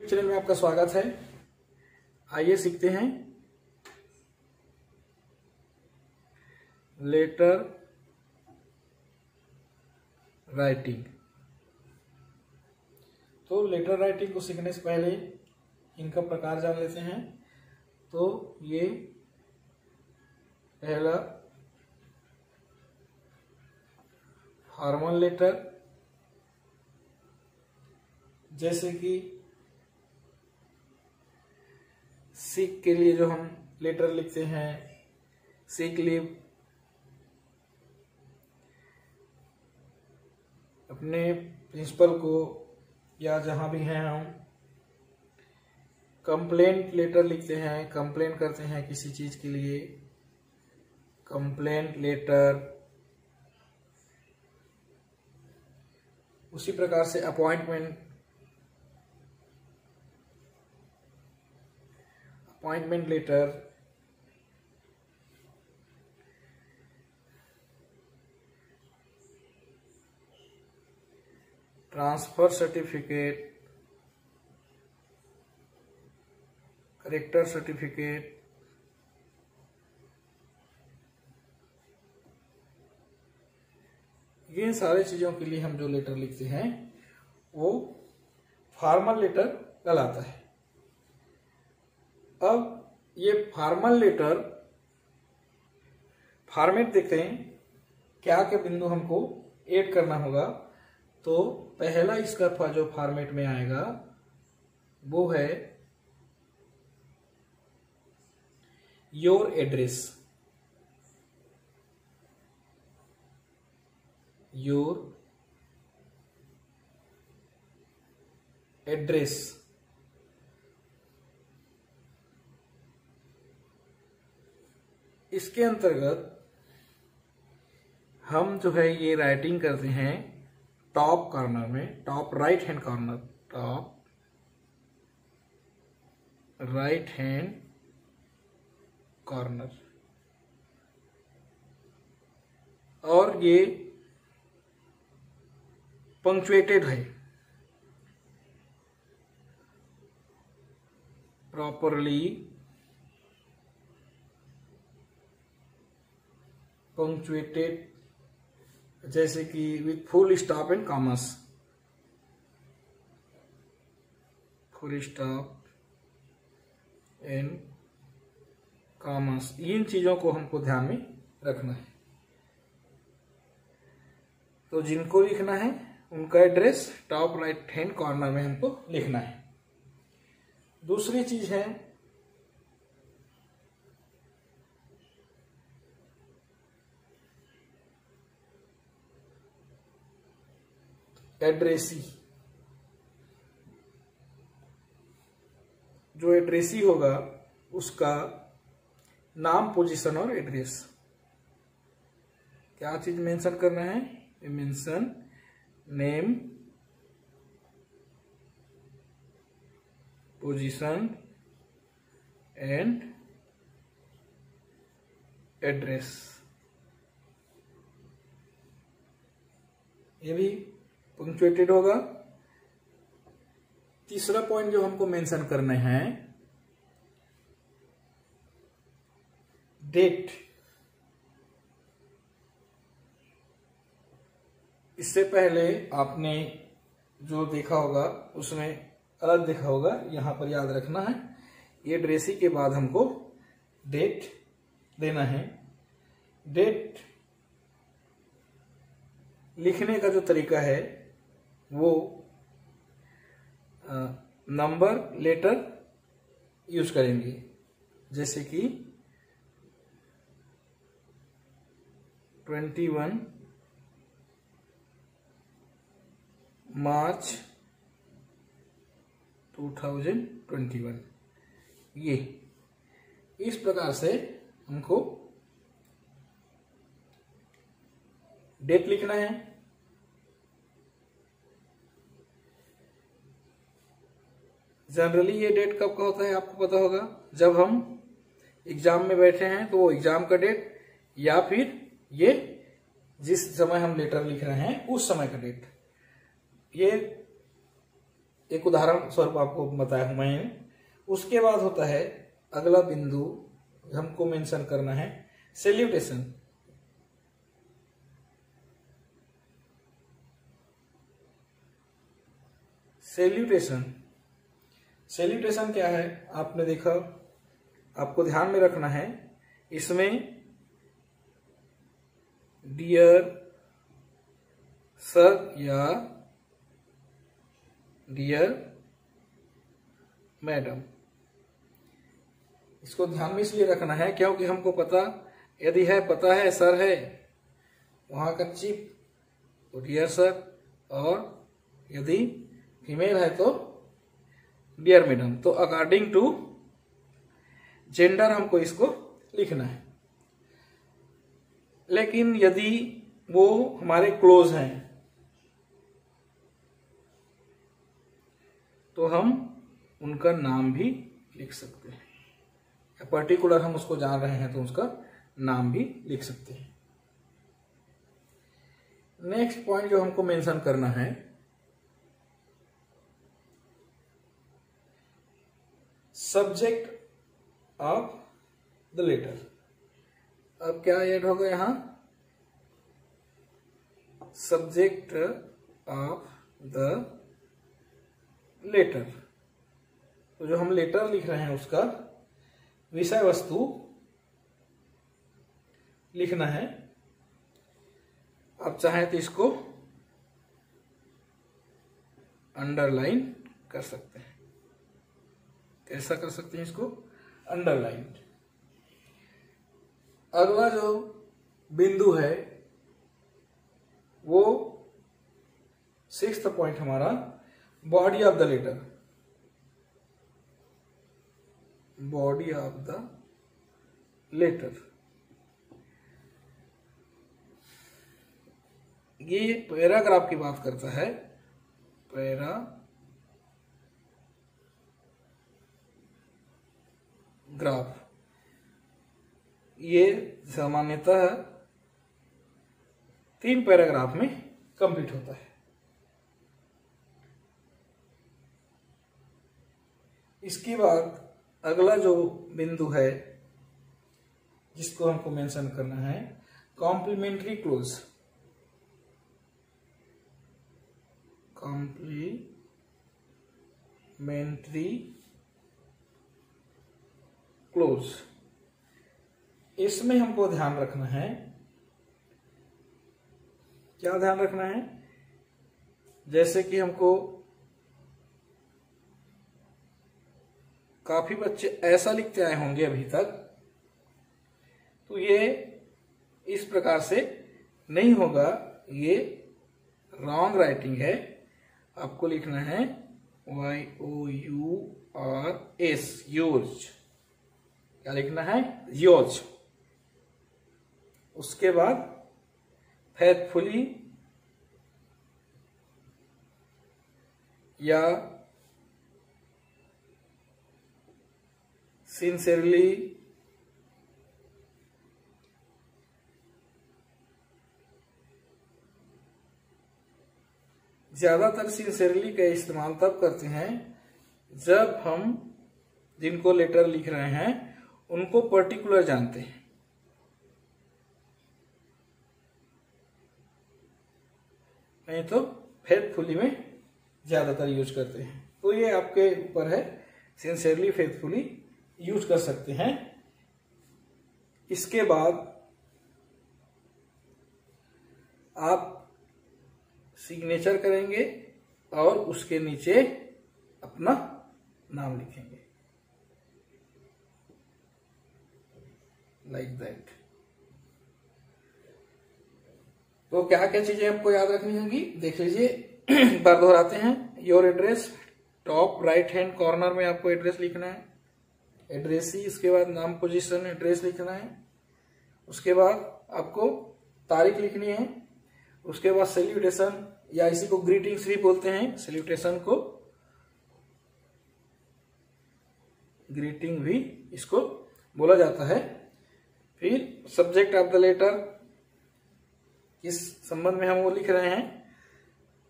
Channel में आपका स्वागत है। आइए सीखते हैं लेटर राइटिंग। तो लेटर राइटिंग को सीखने से पहले इनका प्रकार जान लेते हैं। तो ये पहला फॉर्मल लेटर, जैसे कि सिक के लिए जो हम लेटर लिखते हैं, सिक लीव, अपने प्रिंसिपल को या जहां भी हैं हम कंप्लेंट लेटर लिखते हैं, कंप्लेंट करते हैं किसी चीज के लिए, कंप्लेंट लेटर। उसी प्रकार से appointment letter, transfer certificate, character certificate, ये सारे चीजों के लिए हम जो लेटर लिखते हैं वो फॉर्मल लेटर कहलाता है। अब ये फॉर्मल लेटर फॉर्मेट देखते हैं, क्या क्या बिंदु हमको ऐड करना होगा। तो पहला इसका जो फॉर्मेट में आएगा वो है योर एड्रेस। योर एड्रेस इसके अंतर्गत हम जो है ये राइटिंग करते हैं टॉप कॉर्नर में, top right hand corner, top right hand corner. और ये पंक्चुएटेड है, प्रॉपरली पंक्चुएटेड, जैसे कि with full stop and commas, full stop and commas. इन चीजों को हमको ध्यान में रखना है। तो जिनको लिखना है उनका address top right hand corner में हमको लिखना है। दूसरी चीज है एड्रेसी। जो एड्रेसी होगा उसका नाम, पोजीशन और एड्रेस, क्या चीज मेंशन करना है? Mention name, position and address. ये भी पंक्चुएटेड होगा। तीसरा पॉइंट जो हमको मेंशन करना है, डेट। इससे पहले आपने जो देखा होगा उसमें अलग देखा होगा, यहां पर याद रखना है। ये एड्रेसी के बाद हमको डेट देना है। डेट लिखने का जो तरीका है वो नंबर लेटर यूज करेंगे, जैसे कि 21 मार्च 2021। ये इस प्रकार से हमको डेट लिखना है। जनरली ये डेट कब का होता है आपको पता होगा, जब हम एग्जाम में बैठे हैं तो वो एग्जाम का डेट, या फिर ये जिस समय हम लेटर लिख रहे हैं उस समय का डेट। ये एक उदाहरण स्वरूप आपको बताया हूं मैंने। उसके बाद होता है अगला बिंदु हमको मेंशन करना है सैल्यूटेशन। सैल्यूटेशन सैल्यूटेशन क्या है, आपने देखा, आपको ध्यान में रखना है। इसमें डियर सर या डियर मैडम, इसको ध्यान में इसलिए रखना है क्योंकि हमको पता है सर है वहां का चीफ तो डियर सर, और यदि फीमेल है तो डियर मैडम। तो अकॉर्डिंग टू जेंडर हमको इसको लिखना है। लेकिन यदि वो हमारे क्लोज हैं तो हम उनका नाम भी लिख सकते हैं, या पर्टिकुलर हम उसको जान रहे हैं तो उसका नाम भी लिख सकते हैं। नेक्स्ट पॉइंट जो हमको मेंशन करना है, सब्जेक्ट ऑफ द लेटर। अब क्या ऐड होगा यहां, सब्जेक्ट ऑफ द लेटर। तो जो हम लेटर लिख रहे हैं उसका विषय वस्तु लिखना है। आप चाहें तो इसको अंडरलाइन कर सकते हैं। कैसा कर सकते हैं इसको, अंडरलाइन। अगला जो बिंदु है वो 6th पॉइंट हमारा body of the letter. Body of the letter, ये पैराग्राफ की बात करता है। पैराग्राफ ये सामान्यतः 3 पैराग्राफ में कंप्लीट होता है। इसके बाद अगला जो बिंदु है जिसको हमको मेंशन करना है, कॉम्प्लीमेंट्री क्लोज। कॉम्प्लीमेंट्री क्लोज, इसमें हमको ध्यान रखना है, क्या ध्यान रखना है, जैसे कि हमको काफी बच्चे ऐसा लिखते आए होंगे अभी तक, तो ये इस प्रकार से नहीं होगा, ये रॉन्ग राइटिंग है। आपको लिखना है YOURS, योर्स। क्या लिखना है, योर्स। उसके बाद फेथफुली या सिंसियरली, ज्यादातर सिंसियरली का इस्तेमाल तब करते हैं जब हम जिनको लेटर लिख रहे हैं उनको पर्टिकुलर जानते हैं। नहीं तो फेथफुली में ज्यादातर यूज करते हैं। तो ये आपके ऊपर है, सिंसियरली फेथफुली यूज कर सकते हैं। इसके बाद आप सिग्नेचर करेंगे और उसके नीचे अपना नाम लिखेंगे, लाइक दैट। तो क्या क्या चीजें आपको याद रखनी होंगी, देख लीजिए। एक बार दोहराते हैं। Your address, top right hand corner में आपको एड्रेस लिखना है, एड्रेस ही। उसके बाद नाम, पोजीशन, एड्रेस लिखना है। उसके बाद आपको तारीख लिखनी है। उसके बाद सैल्यूटेशन, या इसी को ग्रीटिंग्स भी बोलते हैं, सैल्यूटेशन को ग्रीटिंग भी इसको बोला जाता है। फिर सब्जेक्ट ऑफ द लेटर, किस संबंध में हम वो लिख रहे हैं।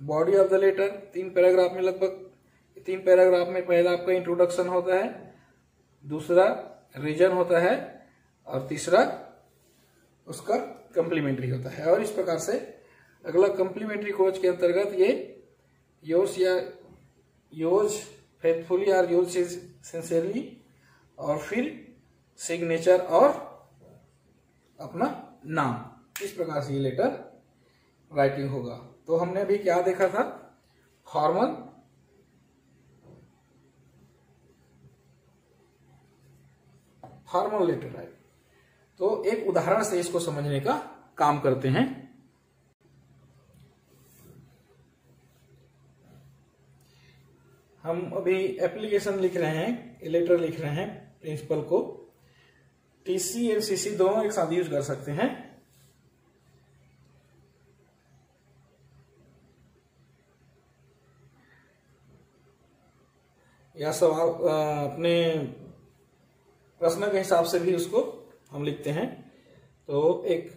Body of the letter, 3 paragraph में लगभग 3 पैराग्राफ में पहला आपका इंट्रोडक्शन होता है, दूसरा रीजन होता है और तीसरा उसका कम्प्लीमेंट्री होता है। और इस प्रकार से अगला कम्प्लीमेंट्री कोच के अंतर्गत ये योज फेथफुली और योज सिंसियरली, और फिर सिग्नेचर और अपना नाम, इस प्रकार से ये लेटर राइटिंग होगा। तो हमने अभी क्या देखा था, फॉर्मल लेटर राइटिंग। तो एक उदाहरण से इसको समझने का काम करते हैं। हम अभी एप्लीकेशन लिख रहे हैं, लेटर लिख रहे हैं प्रिंसिपल को। टीसी एंड सीसी दोनों एक साथ यूज कर सकते हैं। या सवाल अपने प्रश्न के हिसाब से भी उसको हम लिखते हैं। तो एक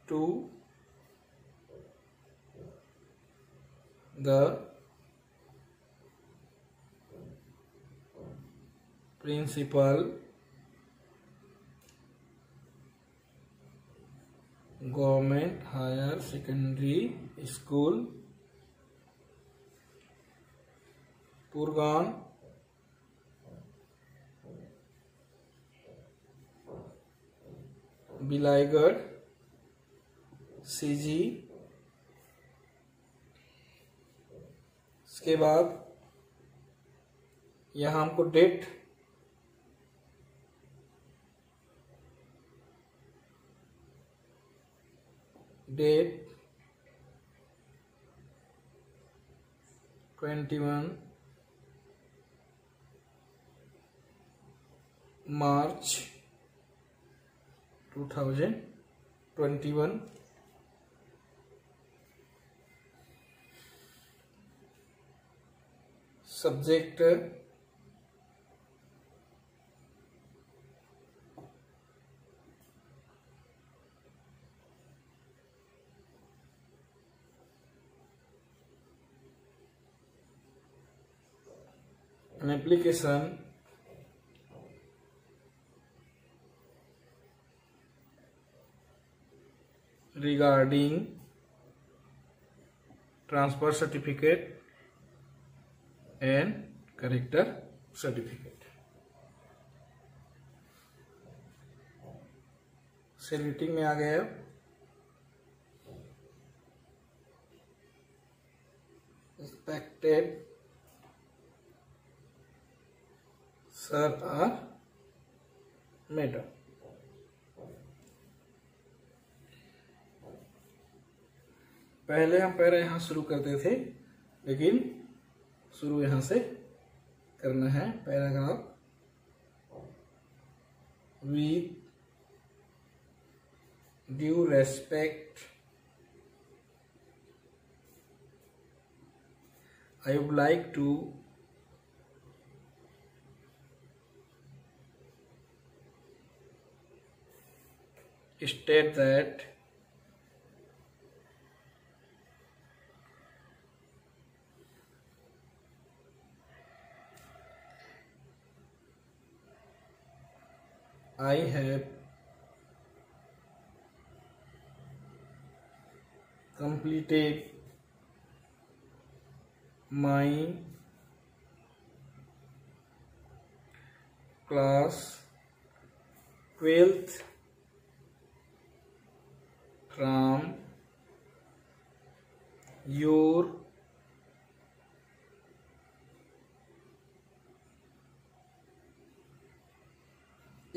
to the principal government higher secondary school पुरगान बिलाईगढ़ सीजी। इसके बाद यहां हमको date date 21 March 2021। Subject an application regarding transfer certificate and character certificate। सेल मीटिंग में आ गए। Respected sir or madam। पहले हम पैरा यहां शुरू करते थे, लेकिन शुरू यहां से करना है। Paragraph with due respect I would like to state that I have completed my class 12th from your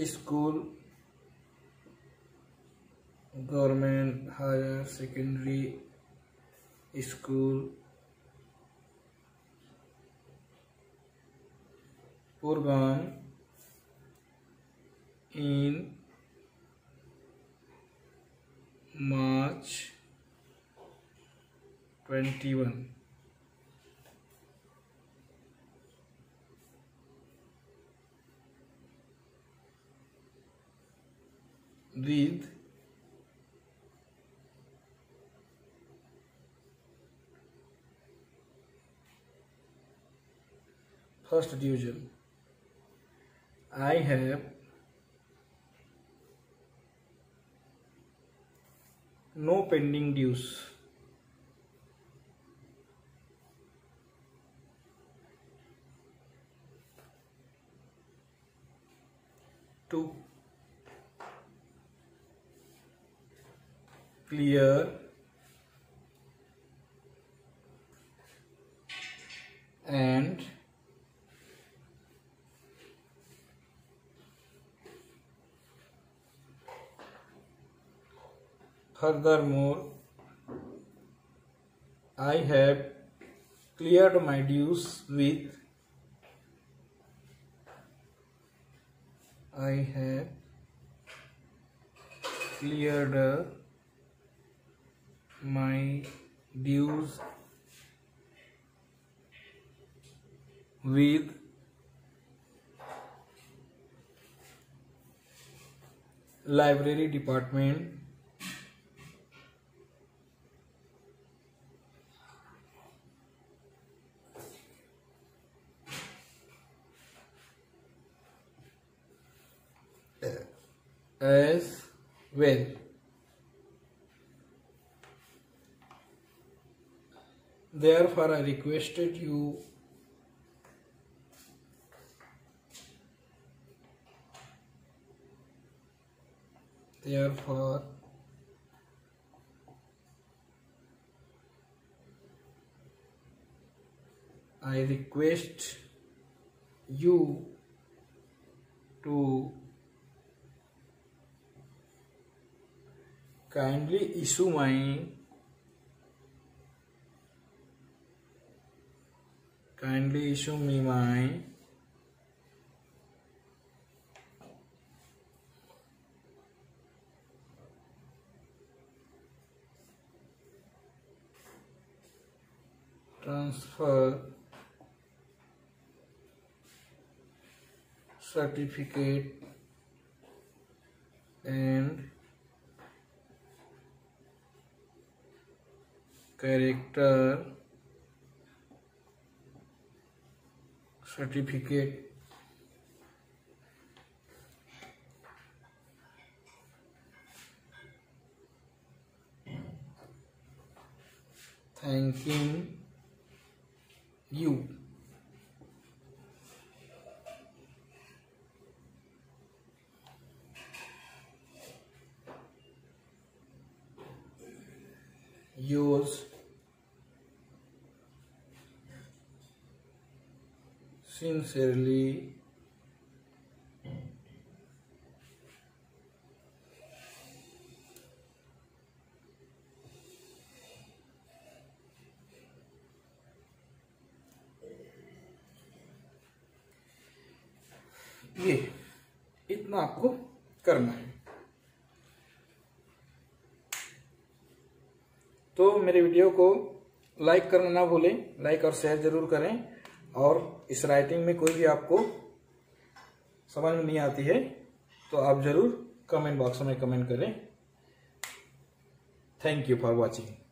school government higher secondary school Purgaon in March 21 with first ड्यूजल, I have no pending dues. 2, clear and furthermore I have cleared my dues with my dues with library department as well. Therefore, I requested you I request you to kindly issue me my transfer certificate and character certificate. Thanking you. Yours sincerely, ये इतना आपको करना है। तो मेरे video को like करना ना भूलें, लाइक और शेयर जरूर करें। और इस राइटिंग में कोई भी आपको समझ में नहीं आती है तो आप जरूर कमेंट बॉक्स में कमेंट करें। Thank you for watching.